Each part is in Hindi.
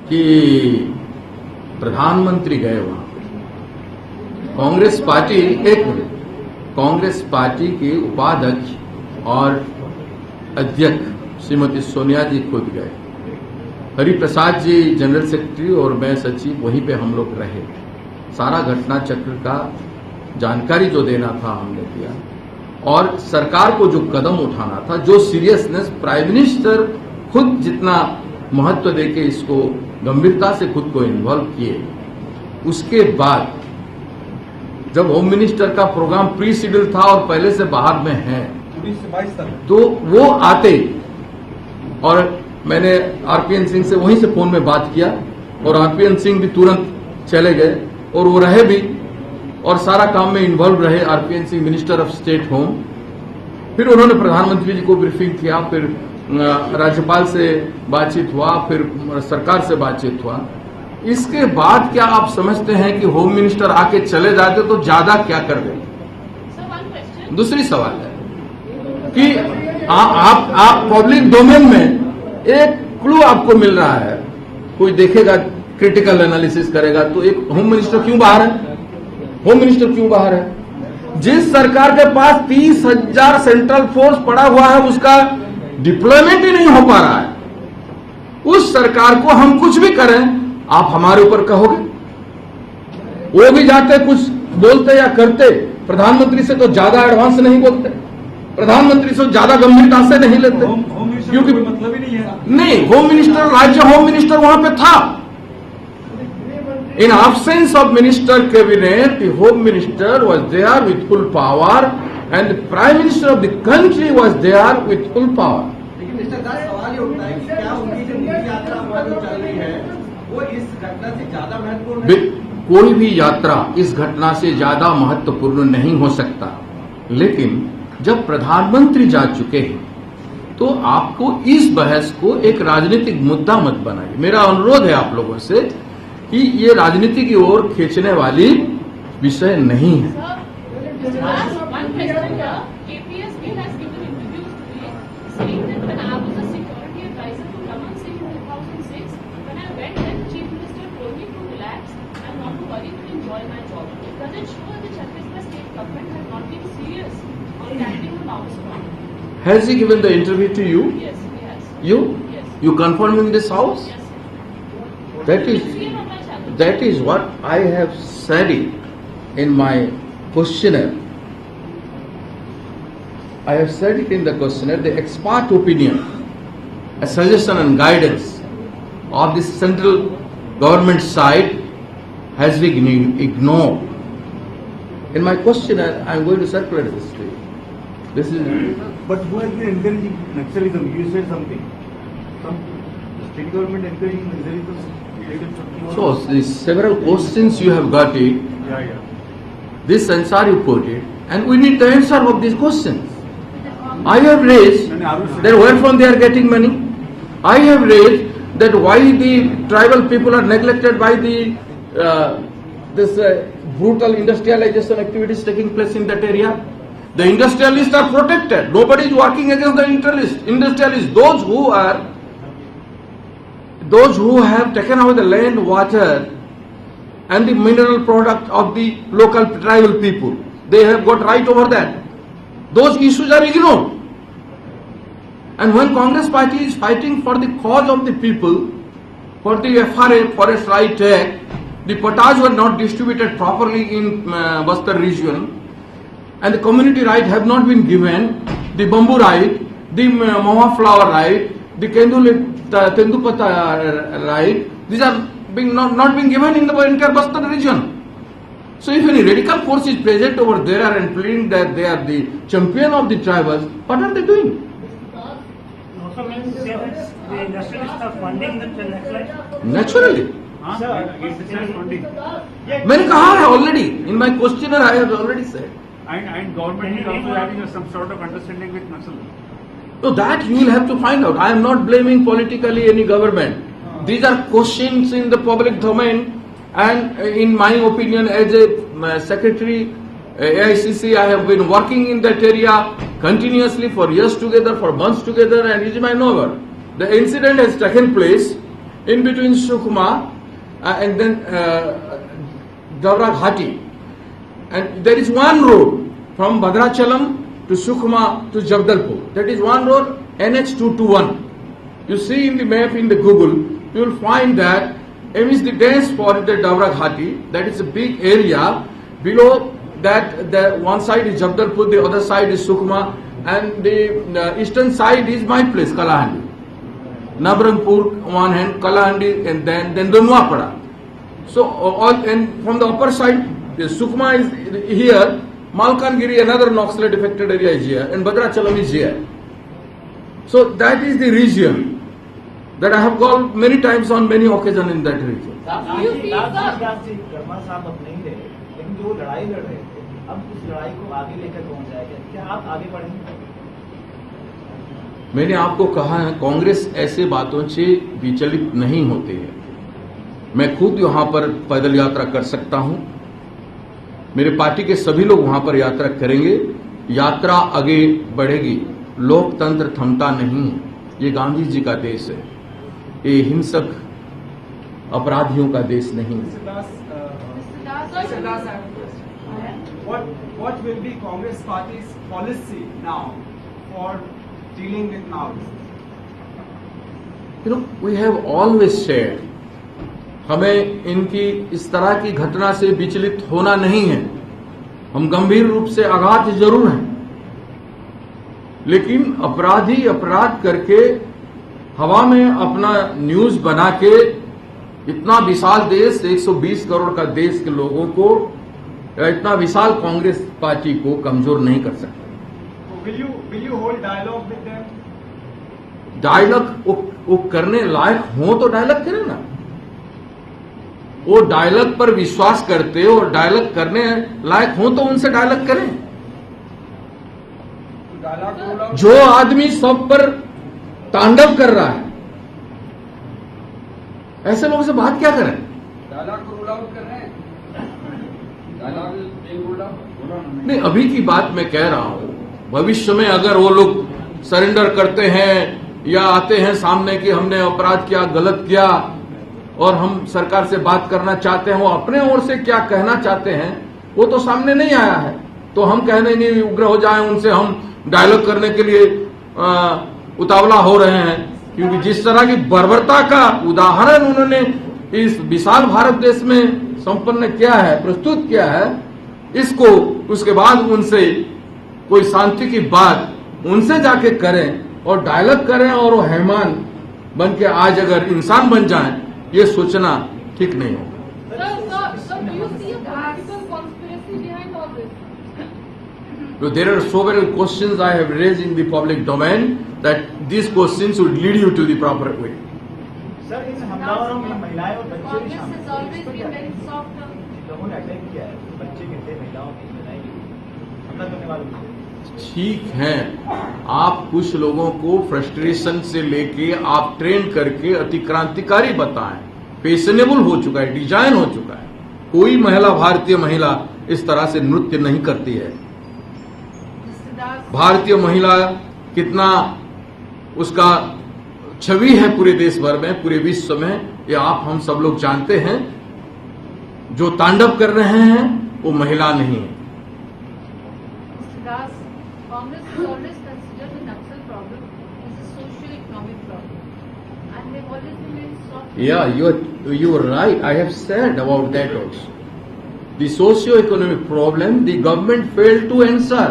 कि प्रधानमंत्री गए वहां पे, कांग्रेस पार्टी, एक मिनट, कांग्रेस पार्टी के उपाध्यक्ष और अध्यक्ष श्रीमती सोनिया जी खुद गए, हरिप्रसाद जी जनरल सेक्रेटरी और मैं सचिव, वहीं पे हम लोग रहे। सारा घटना चक्र का जानकारी जो देना था हमने दिया, और सरकार को जो कदम उठाना था, जो सीरियसनेस प्राइम मिनिस्टर खुद जितना महत्व देके इसको गंभीरता से खुद को इन्वॉल्व किए, उसके बाद जब होम मिनिस्टर का प्रोग्राम प्री शेड्यूल था और पहले से बाहर में है, तो वो आते, और मैंने आरपीएन सिंह से वहीं से फोन में बात किया और आरपीएन सिंह भी तुरंत चले गए और वो रहे भी और सारा काम में इन्वॉल्व रहे, RPN Singh minister of state home. फिर उन्होंने प्रधानमंत्री जी को ब्रीफिंग किया, फिर राज्यपाल से बातचीत हुआ, फिर सरकार से बातचीत हुआ। इसके बाद क्या आप समझते हैं कि होम मिनिस्टर आके चले जाते तो ज्यादा क्या कर देते? दूसरी सवाल है कि आप पब्लिक डोमेन में एक क्लू आपको मिल रहा है, कोई देखेगा, क्रिटिकल एनालिसिस करेगा, तो एक होम मिनिस्टर क्यों बाहर है? होम मिनिस्टर क्यों बाहर है? जिस सरकार के पास 30,000 सेंट्रल फोर्स पड़ा हुआ है, उसका डिप्लॉयमेंट ही नहीं हो पा रहा है, उस सरकार को हम कुछ भी करें आप हमारे ऊपर कहोगे? वो भी जाते कुछ बोलते या करते, प्रधानमंत्री से तो ज्यादा एडवांस नहीं बोलते, प्रधानमंत्री से ज्यादा गंभीरता से नहीं लेते, क्योंकि मतलब ही नहीं है। नहीं, होम मिनिस्टर, राज्य होम मिनिस्टर वहां पे था। In absence of minister cabinet, the home minister was there with full power and the prime minister of the country was there with full power. लेकिन मिस्टर दास, सवाल ये उठता है कि क्या उनकी जो निजी यात्रा हमारी जो चल रही है वो इस घटना से ज्यादा महत्वपूर्ण है? कोई भी यात्रा इस घटना से ज्यादा महत्वपूर्ण नहीं हो सकता, लेकिन जब प्रधानमंत्री जा चुके हैं तो आपको इस बहस को एक राजनीतिक मुद्दा मत बनाइए। मेरा अनुरोध है आप लोगों से कि ये राजनीति की ओर खींचने वाली विषय नहीं है। Has he given the interview to you? Yes, he has. You? Yes. You confirm in this house? Yes. That is what I have said it in my questionnaire. I have said it in the questionnaire, the expert opinion, a suggestion and guidance of the central government side has been ignored. In my questionnaire, I am going to circulate this to you. This is. But who has been encouraging Naxalism? You said something. Some state government encouraging Naxalism. So, the several questions you have got it. Yeah. This answer you put it, and we need the answer of these questions. I have raised that where from they are getting money. I have raised that why the tribal people are neglected by the this brutal industrialization activities taking place in that area. The industrialists are protected. Nobody is working against the industrialists. Those who have taken away the land, water, and the mineral product of the local tribal people, they have got right over that. Those issues are ignored. And when Congress party is fighting for the cause of the people, for the FRA, Forest Right Act, the potash were not distributed properly in Bastar region, and the community right have not been given, the bamboo right, the mahua flower right, the Tendupata right, these are not being given in the entire Bastar region. So if any radical force is present over there and pleading that they are the champion of the tribals, what are they doing? Also means the industrialists are funding the Naxalites? Naturally. मैंने कहा है already, in my questionnaire I have already said. And government is also having some sort of understanding with Naxal. So that you will have to find out. I am not blaming politically any government. These are questions in the public domain, and in my opinion, as a secretary AICC, I have been working in that area continuously for years together, for months together, and it is my neighbor. The incident has taken place in between Sukhma and then Davra Ghati. And there is one road from Bhadrachalam to Sukhma to Jagdalpur. That is one road, NH221. You see in the map in the Google, you will find that amidst the dense forest at Davra Ghati, that is a big area. Below that, the one side is Jagdalpur, the other side is Sukhma, and the eastern side is my place, Kalahandi. Nabrangpur one hand, Kalahandi, and then Dunwapada. So all, and from the upper side, the Sukhma is here, Malkangiri, another Naxalite affected area is here, and Bhadrachalam is here. So that is the region that I have gone many times on many occasions in that region. Verma साहब अब नहीं रहे, लेकिन जो लड़ाई लड़ रहे थे, अब उस लड़ाई को आगे लेकर कौन जाएगा? क्या आप आगे बढ़ेंगे? मैंने आपको कहा है, कांग्रेस ऐसे बातों से विचलित नहीं होते हैं। मैं खुद वहां पर पैदल यात्रा कर सकता हूं, मेरे पार्टी के सभी लोग वहां पर यात्रा करेंगे, यात्रा आगे बढ़ेगी। लोकतंत्र थमता नहीं है, ये गांधी जी का देश है, ये हिंसक अपराधियों का देश नहीं है। What will be Congress Party's policy now for dealing with Maoists? You know, we have always said, हमें इनकी इस तरह की घटना से विचलित होना नहीं है। हम गंभीर रूप से आघात जरूर हैं, लेकिन अपराधी अपराध करके हवा में अपना न्यूज बना के इतना विशाल देश, 120 करोड़ का देश के लोगों को, इतना विशाल कांग्रेस पार्टी को कमजोर नहीं कर सकते। Will you hold dialogue with them? Dialogue वो करने लायक हो तो डायलॉग करें ना। वो डायलॉग पर विश्वास करते और डायलॉग करने लायक हो तो उनसे डायलॉग करें। जो आदमी सब पर तांडव कर रहा है, ऐसे लोगों से बात क्या करें? नहीं, अभी की बात मैं कह रहा हूं, भविष्य में अगर वो लोग सरेंडर करते हैं या आते हैं सामने कि हमने अपराध किया, गलत किया और हम सरकार से बात करना चाहते हैं, वो अपने ओर से क्या कहना चाहते हैं वो तो सामने नहीं आया है, तो हम कह देंगे उग्र हो जाए, उनसे हम डायलॉग करने के लिए उतावला हो रहे हैं। क्योंकि जिस तरह की बर्बरता का उदाहरण उन्होंने इस विशाल भारत देश में संपन्न किया है, प्रस्तुत किया है, इसको उसके बाद उनसे कोई शांति की बात उनसे जाके करें और डायलॉग करें और वो मेहमान बन के आज अगर इंसान बन जाएं, ये सोचना ठीक नहीं होगा। There are so many questions I have raised in the public domain that these questions would lead you to the proper way. Sir, इन हमलावरों में महिलाएं और बच्चे भी शामिल हैं। लोगों ने अटैक किया है, बच्चे के थे, महिलाओं की लड़ाई की, हमला करने वालों की। ठीक है, आप कुछ लोगों को फ्रस्ट्रेशन से लेके आप ट्रेन करके अतिक्रांतिकारी बताएं, फैशनेबल हो चुका है, डिजाइन हो चुका है। कोई महिला, भारतीय महिला इस तरह से नृत्य नहीं करती है। भारतीय महिला कितना उसका छवि है पूरे देश भर में, पूरे विश्व में, ये आप हम सब लोग जानते हैं। जो तांडव कर रहे हैं वो महिला नहीं है। Congress has always considered the Naxal problem as a socio-economic problem, and they've always remained soft. Yeah, you are right. I have said about that also. The socio-economic problem, the government failed to answer.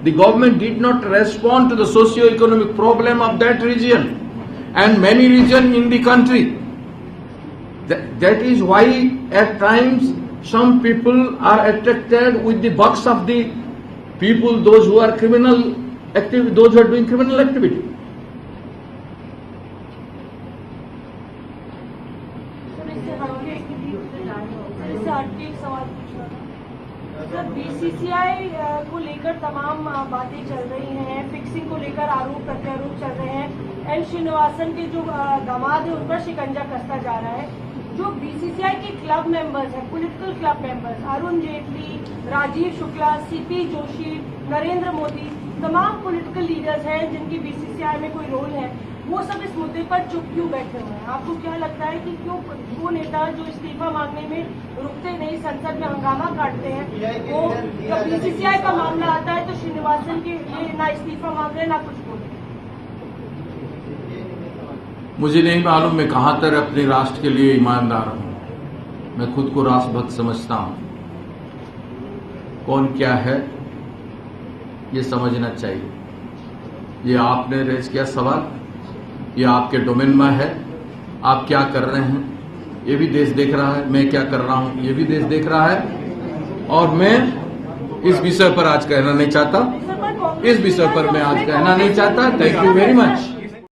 The government did not respond to the socio-economic problem of that region and many regions in the country. That is why at times some people are attracted with the bucks of the people, those who are criminal active, those who are doing criminal activity. BCCI को लेकर तमाम बातें चल रही हैं, फिक्सिंग को लेकर आरोप प्रत्यारोप चल रहे हैं, एल श्रीनिवासन के जो दामाद है उन पर शिकंजा कसता जा रहा है। जो बीसीसीआई के क्लब मेंबर्स हैं, political club members, Arun Jaitley, Rajiv Shukla, CP Joshi, Narendra Modi, तमाम पॉलिटिकल लीडर्स हैं जिनकी बीसीसीआई में कोई रोल है, वो सब इस मुद्दे पर चुप क्यों बैठे हुए हैं? आपको क्या लगता है कि क्यों वो नेता जो इस्तीफा मांगने में रुकते नहीं, संसद में हंगामा काटते हैं, वो जब बीसीसीआई का मामला आता है तो श्रीनिवासन के लिए ना इस्तीफा मांग रहे ना कुछ बोले? मुझे नहीं मालूम मैं कहां तक अपने राष्ट्र के लिए ईमानदार हूं। मैं खुद को राष्ट्रभक्त समझता हूं। कौन क्या है ये समझना चाहिए। ये आपने रेज किया सवाल, ये आपके डोमेन में है। आप क्या कर रहे हैं ये भी देश देख रहा है, मैं क्या कर रहा हूं ये भी देश देख रहा है। और मैं इस विषय पर आज कहना नहीं चाहता, इस विषय पर मैं आज कहना नहीं चाहता। Thank you very much.